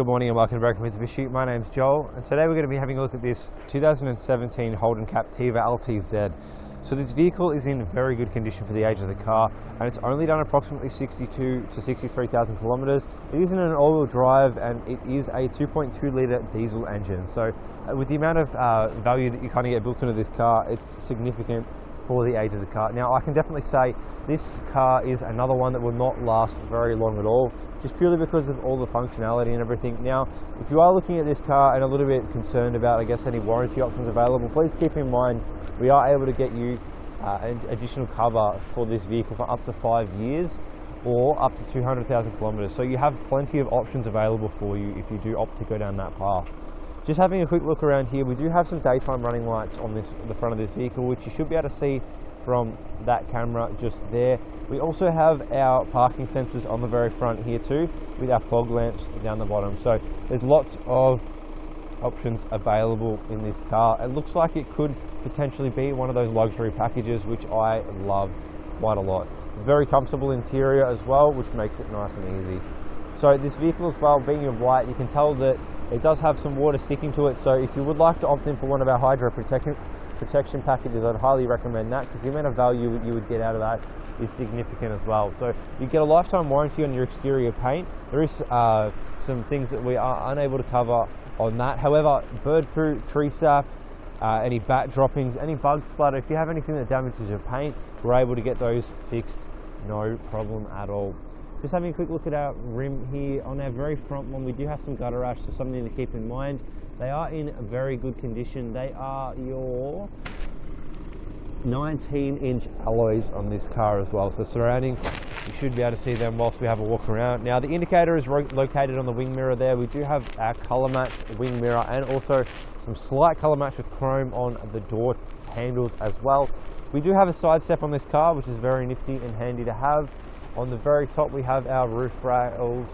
Good morning and welcome to Berwick Mitsubishi. My name's Joel and today we're going to be having a look at this 2017 Holden Captiva Ltz. So this vehicle is in very good condition for the age of the car and it's only done approximately 62 to 63,000 kilometers. It is in an all-wheel drive and it is a 2.2 litre diesel engine. So with the amount of value that you kind of get built into this car, it's significant for the age of the car. Now I can definitely say this car is another one that will not last very long at all, just purely because of all the functionality and everything. Now if you are looking at this car and a little bit concerned about, I guess, any warranty options available, please keep in mind we are able to get you an additional cover for this vehicle for up to 5 years or up to 200,000 kilometers. So you have plenty of options available for you if you do opt to go down that path. Just having a quick look around here, we do have some daytime running lights on the front of this vehicle, which you should be able to see from that camera just there. We also have our parking sensors on the very front here too, with our fog lamps down the bottom. So there's lots of options available in this car. It looks like it could potentially be one of those luxury packages, which I love quite a lot. Very comfortable interior as well, which makes it nice and easy. So this vehicle as well, being in white, you can tell that it does have some water sticking to it. So if you would like to opt in for one of our hydro protection packages, I'd highly recommend that, because the amount of value you would get out of that is significant as well. So you get a lifetime warranty on your exterior paint. There is some things that we are unable to cover on that. However, bird poo, tree sap, any bat droppings, any bug splatter, if you have anything that damages your paint, we're able to get those fixed, no problem at all. Just having a quick look at our rim here. On our very front one, we do have some gutter rash, so something to keep in mind. They are in very good condition. They are your 19-inch alloys on this car as well. So surrounding, you should be able to see them whilst we have a walk around. Now the indicator is located on the wing mirror there. We do have our colour match wing mirror and also some slight colour match with chrome on the door handles as well. We do have a side step on this car, which is very nifty and handy to have. On the very top we have our roof rails,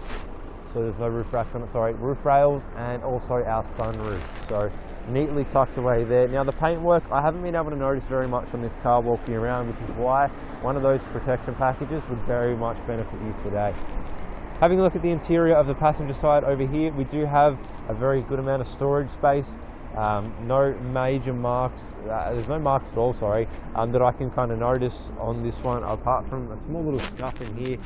so there's no roof racks on it, sorry, roof rails, and also our sunroof, so neatly tucked away there. Now the paintwork, I haven't been able to notice very much on this car walking around, which is why one of those protection packages would very much benefit you today. Having a look at the interior of the passenger side over here, we do have a very good amount of storage space. No major marks, there's no marks at all, sorry, that I can kind of notice on this one, apart from a small little scuff in here,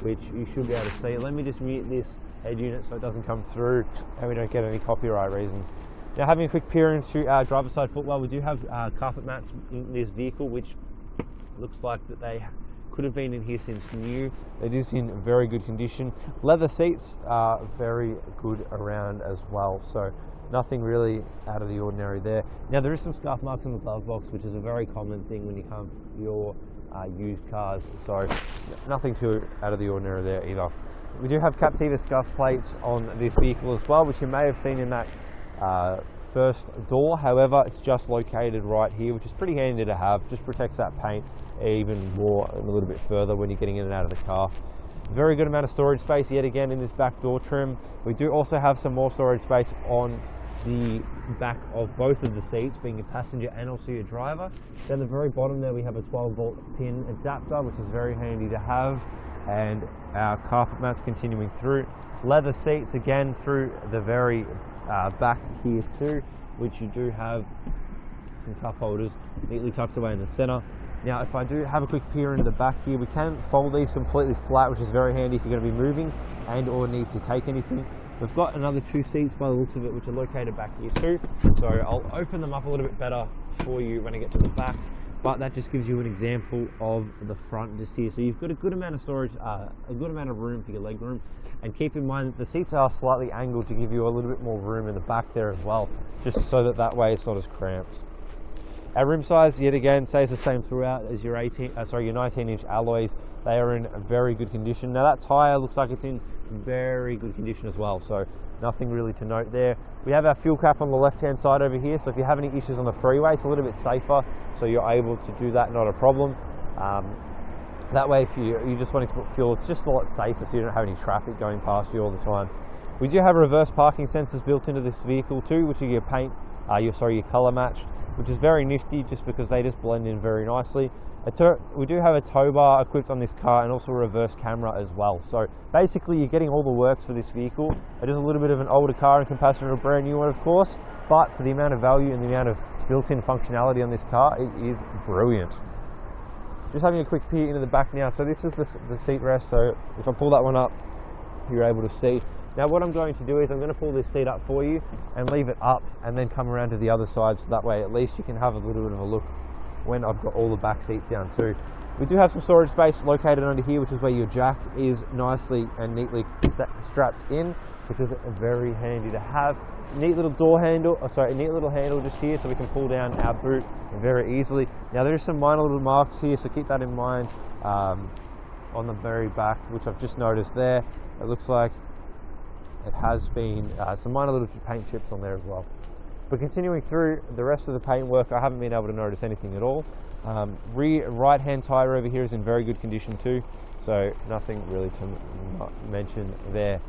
which you should be able to see. Let me just mute this head unit so it doesn't come through and we don't get any copyright reasons. Now having a quick peer into our driver's side footwell, we do have carpet mats in this vehicle, which looks like that they could have been in here since new. It is in very good condition. Leather seats are very good around as well, so nothing really out of the ordinary there. Now there is some scuff marks in the glove box, which is a very common thing when you come to your used cars, so nothing too out of the ordinary there either. We do have Captiva scuff plates on this vehicle as well, which you may have seen in that first door. However, it's just located right here, which is pretty handy to have. Just protects that paint even more and a little bit further when you're getting in and out of the car. Very good amount of storage space yet again in this back door trim. We do also have some more storage space on the back of both of the seats, being your passenger and also your driver. Down the very bottom there we have a 12-volt pin adapter, which is very handy to have, and our carpet mats continuing through. Leather seats again through the very back here too, which you do have some cup holders neatly tucked away in the center. Now if I do have a quick peer into the back here, we can fold these completely flat, which is very handy if you're going to be moving and or need to take anything. We've got another 2 seats by the looks of it, which are located back here too, so I'll open them up a little bit better for you when I get to the back, but that just gives you an example of the front just here. So you've got a good amount of storage, a good amount of room for your leg room, and keep in mind that the seats are slightly angled to give you a little bit more room in the back there as well, just so that way it's not as cramped. Our rim size, yet again, stays the same throughout as your 19-inch alloys. They are in very good condition. Now that tyre looks like it's in very good condition as well, so nothing really to note there. We have our fuel cap on the left-hand side over here, so if you have any issues on the freeway, it's a little bit safer, so you're able to do that, not a problem. That way, if you're just wanting to put fuel, it's just a lot safer, so you don't have any traffic going past you all the time. We do have reverse parking sensors built into this vehicle too, which are your paint, your colour match. which is very nifty just because they just blend in very nicely. We do have a tow bar equipped on this car and also a reverse camera as well. So basically you're getting all the works for this vehicle. It is a little bit of an older car in comparison to a brand new one, of course, but for the amount of value and the amount of built-in functionality on this car, it is brilliant. Just having a quick peek into the back now. So this is the seat rest. So if I pull that one up, you're able to see. Now what I'm going to do is I'm going to pull this seat up for you and leave it up and then come around to the other side, so that way at least you can have a little bit of a look when I've got all the back seats down too. We do have some storage space located under here, which is where your jack is nicely and neatly strapped in, which is very handy to have. Neat little door handle, a neat little handle just here so we can pull down our boot very easily. Now there's some minor little marks here, so keep that in mind on the very back, which I've just noticed there. It looks like it has been some minor little paint chips on there as well. But continuing through the rest of the paint work, I haven't been able to notice anything at all. Rear right hand tyre over here is in very good condition too, so nothing really to mention there.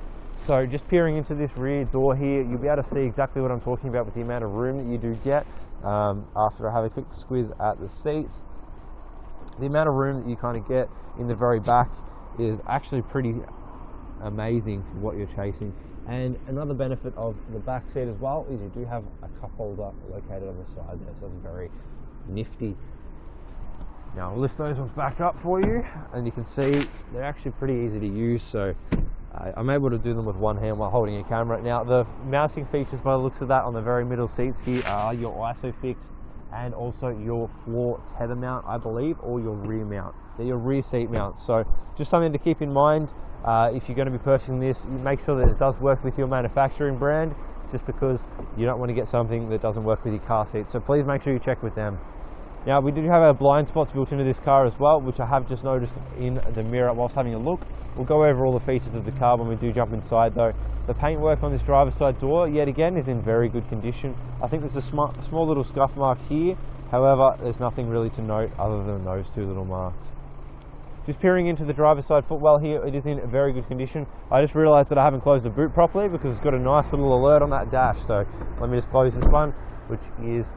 So just peering into this rear door here, you'll be able to see exactly what I'm talking about with the amount of room that you do get. After I have a quick squiz at the seats, the amount of room that you kind of get in the very back is actually pretty amazing for what you're chasing. And another benefit of the back seat as well is you do have a cup holder located on the side there, so it's very nifty. Now I'll lift those ones back up for you, and you can see they're actually pretty easy to use, so I'm able to do them with one hand while holding a camera. Now the mounting features by the looks of that on the very middle seats here are your ISOFIX and also your floor tether mount, I believe, or your rear mount. They're your rear seat mounts, so just something to keep in mind. If you're going to be purchasing this, you make sure that it does work with your manufacturing brand, just because you don't want to get something that doesn't work with your car seat. So please make sure you check with them. Now we do have our blind spots built into this car as well, which I have just noticed in the mirror whilst having a look. We'll go over all the features of the car when we do jump inside though. The paintwork on this driver's side door, yet again, is in very good condition. I think there's a small little scuff mark here. However, there's nothing really to note other than those two little marks. Just peering into the driver's side footwell here, it is in very good condition. I just realised that I haven't closed the boot properly because it's got a nice little alert on that dash. So let me just close this one, which is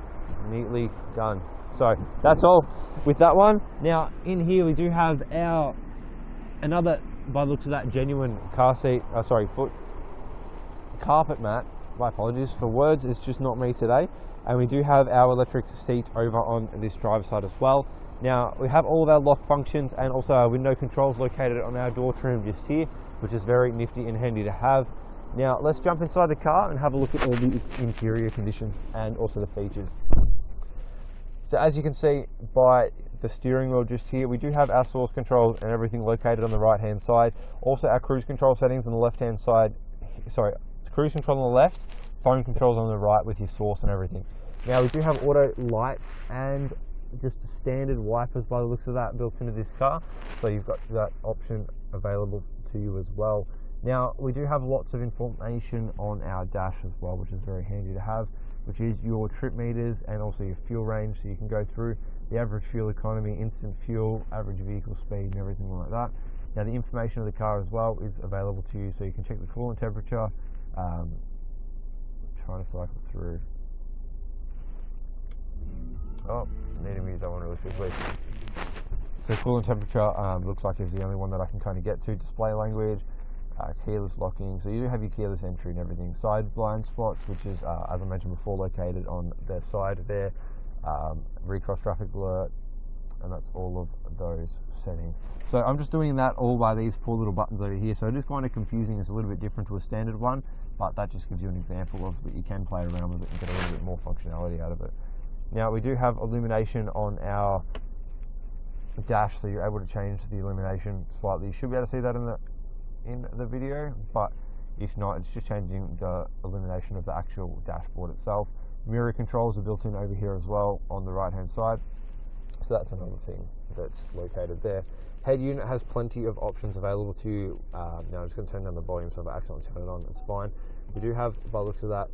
neatly done. So that's all with that one. Now in here we do have another, by the looks of that, genuine car seat, foot carpet mat. My apologies for words, it's just not me today. And we do have our electric seat over on this driver's side as well. Now we have all of our lock functions and also our window controls located on our door trim just here, which is very nifty and handy to have. Now let's jump inside the car and have a look at all the interior conditions and also the features. So as you can see by the steering wheel just here, we do have our source controls and everything located on the right hand side. Also our cruise control settings on the left hand side, it's cruise control on the left, phone controls on the right with your source and everything. Now we do have auto lights and just standard wipers by the looks of that built into this car, so you've got that option available to you as well. Now we do have lots of information on our dash as well, which is very handy to have, which is your trip meters and also your fuel range, so you can go through the average fuel economy, instant fuel, average vehicle speed and everything like that. Now the information of the car as well is available to you, so you can check the coolant temperature. Trying to cycle through. Oh, need to mute that one really quickly. So coolant temperature looks like is the only one that I can kind of get to. Display language, keyless locking. So you do have your keyless entry and everything. Side blind spots, which is, as I mentioned before, located on the side there. Recross traffic alert, and that's all of those settings. So I'm just doing that all by these 4 little buttons over here. So it is kind of confusing. It's a little bit different to a standard one, but that just gives you an example of that you can play around with it and get a little bit more functionality out of it. Now we do have illumination on our dash, so you're able to change the illumination slightly. You should be able to see that in the video, but if not, it's just changing the illumination of the actual dashboard itself. Mirror controls are built in over here as well on the right hand side, so that's another thing that's located there. Head unit has plenty of options available to you. Now I'm just going to turn down the volume, so if I accidentally turn it on, it's fine. We do have, by the looks of that,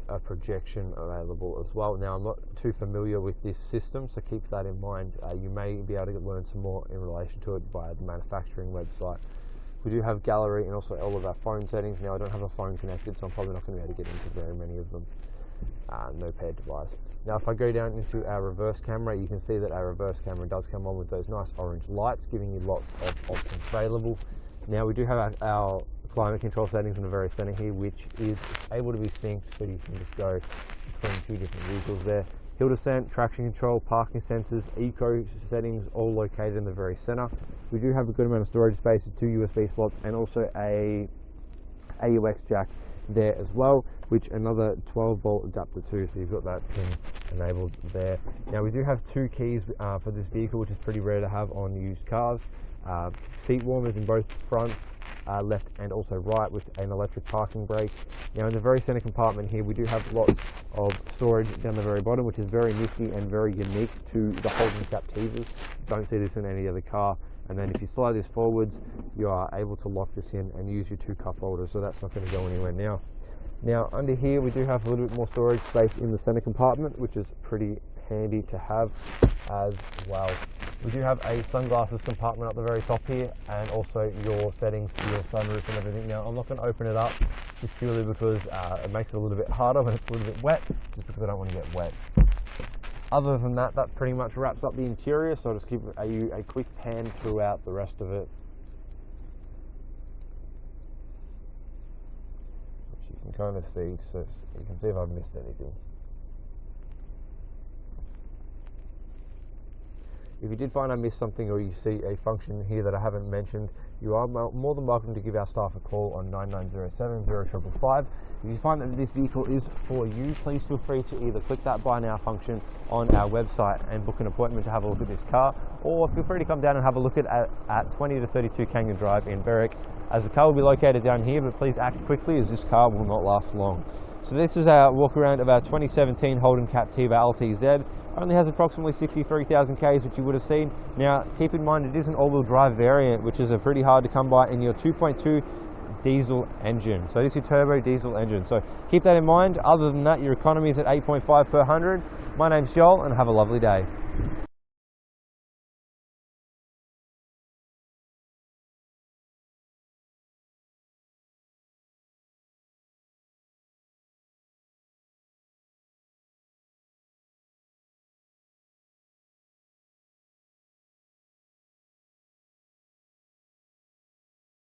a projection available as well. Now I'm not too familiar with this system, so keep that in mind. You may be able to learn some more in relation to it via the manufacturing website. We do have gallery and also all of our phone settings. Now I don't have a phone connected, so I'm probably not going to be able to get into very many of them. no paired device. Now if I go down into our reverse camera, you can see that our reverse camera does come on with those nice orange lights, giving you lots of options available. Now we do have our climate control settings in the very center here, which is able to be synced, so you can just go between two different vehicles there. Hill descent, traction control, parking sensors, eco settings, all located in the very center. We do have a good amount of storage space with 2 USB slots and also a AUX jack there as well, which another 12-volt adapter too, so you've got that pin enabled there. Now we do have 2 keys for this vehicle, which is pretty rare to have on used cars. Seat warmers in both front, left and also right, with an electric parking brake. Now in the very center compartment here, we do have lots of storage down the very bottom, which is very nifty and very unique to the Holden Captivas. Don't see this in any other car. And then if you slide this forwards, you are able to lock this in and use your 2 cup holders, so that's not going to go anywhere now. Now under here we do have a little bit more storage space in the center compartment, which is pretty handy to have as well. We do have a sunglasses compartment at the very top here, and also your settings for your sunroof and everything. Now I'm not going to open it up just purely because it makes it a little bit harder when it's a little bit wet, just because I don't want to get wet. Other than that, that pretty much wraps up the interior, so I'll just give you a quick pan throughout the rest of it, which you can kind of see, so you can see if I've missed anything. If you did find I missed something, or you see a function here that I haven't mentioned, you are more than welcome to give our staff a call on 9907 0555. If you find that this vehicle is for you, please feel free to either click that buy now function on our website and book an appointment to have a look at this car, or feel free to come down and have a look at 20 to 32 Kangan Drive in Berwick, as the car will be located down here, but please act quickly as this car will not last long. So this is our walk around of our 2017 Holden Captiva Ltz. Only has approximately 63,000 Ks, which you would have seen. Now keep in mind it is an all-wheel drive variant, which is a pretty hard to come by in your 2.2 diesel engine. So this is your turbo diesel engine, so keep that in mind. Other than that, your economy is at 8.5 per 100. My name's Joel, and have a lovely day.